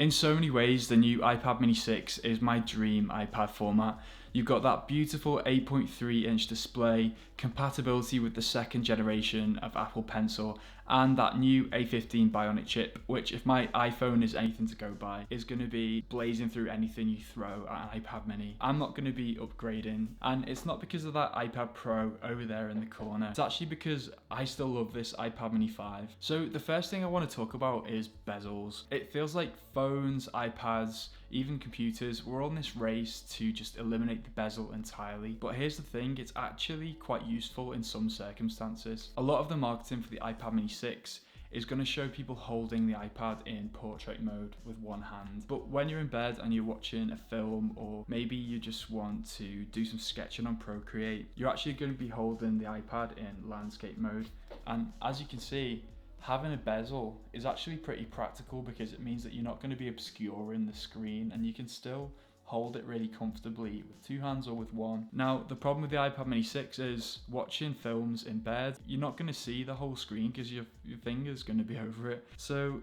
In so many ways, the new iPad mini 6 is my dream iPad format. You've got that beautiful 8.3-inch display, compatibility with the second generation of Apple Pencil, and that new A15 Bionic chip, which, if my iPhone is anything to go by, is going to be blazing through anything you throw at an iPad mini. I'm not going to be upgrading, and it's not because of that iPad Pro over there in the corner. It's actually because I still love this iPad mini 5. So the first thing I want to talk about is bezels. It feels like phones, iPads, even computers, we're on this race to just eliminate the bezel entirely. But here's the thing, it's actually quite useful in some circumstances. A lot of the marketing for the iPad mini 6 is going to show people holding the iPad in portrait mode with one hand. But when you're in bed and you're watching a film, or maybe you just want to do some sketching on Procreate, you're actually going to be holding the iPad in landscape mode. And as you can see, having a bezel is actually pretty practical because it means that you're not going to be obscuring the screen and you can still hold it really comfortably with two hands or with one. Now, the problem with the iPad mini 6 is watching films in bed, you're not going to see the whole screen because your finger's going to be over it. So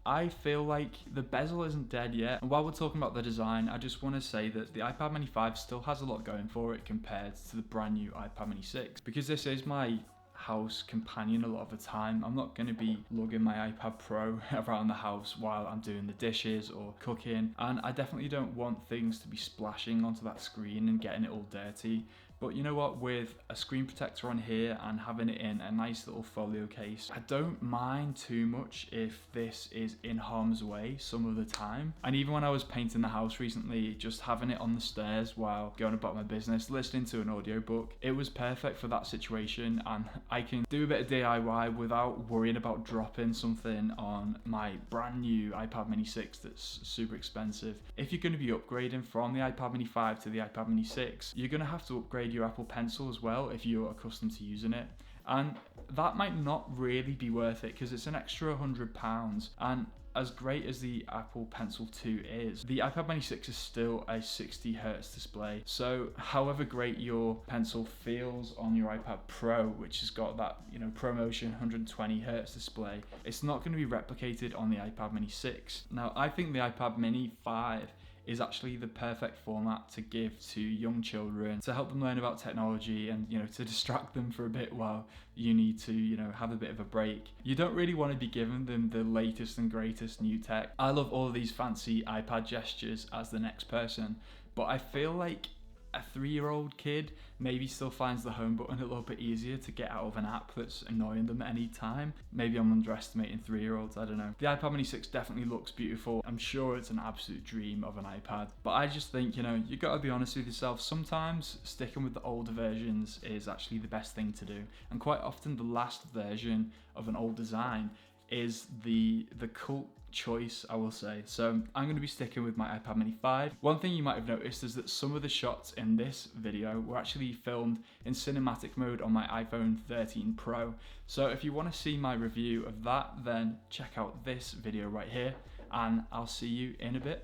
I feel like the bezel isn't dead yet. And while we're talking about the design, I just want to say that the iPad mini 5 still has a lot going for it compared to the brand new iPad mini 6. Because this is my house companion a lot of the time, I'm not going to be lugging my iPad Pro around the house while I'm doing the dishes or cooking, and I definitely don't want things to be splashing onto that screen and getting it all dirty. But you know what, with a screen protector on here and having it in a nice little folio case, I don't mind too much if this is in harm's way some of the time. And even when I was painting the house recently, just having it on the stairs while going about my business, listening to an audiobook, it was perfect for that situation, and I can do a bit of DIY without worrying about dropping something on my brand new iPad mini 6 that's super expensive. If you're going to be upgrading from the iPad mini 5 to the iPad mini 6, you're going to have to upgrade your Apple Pencil as well if you're accustomed to using it, and that might not really be worth it because it's an extra £100. And as great as the Apple Pencil 2 is, the iPad mini 6 is still a 60Hz display. So however great your pencil feels on your iPad Pro, which has got that, ProMotion 120Hz display, it's not going to be replicated on the iPad mini 6. Now, I think the iPad mini 5 is actually the perfect format to give to young children to help them learn about technology and, to distract them for a bit while you need to, have a bit of a break. You don't really want to be giving them the latest and greatest new tech. I love all of these fancy iPad gestures as the next person, but I feel like a 3-year-old kid maybe still finds the home button a little bit easier to get out of an app that's annoying them at any time. Maybe I'm underestimating 3-year-olds, I don't know. The iPad mini 6 definitely looks beautiful. I'm sure it's an absolute dream of an iPad, but I just think, you gotta be honest with yourself. Sometimes sticking with the older versions is actually the best thing to do, and quite often the last version of an old design is the cult choice, I will say. So I'm going to be sticking with my iPad mini 5. One thing you might have noticed is that some of the shots in this video were actually filmed in cinematic mode on my iPhone 13 Pro. So if you want to see my review of that, then check out this video right here, and I'll see you in a bit.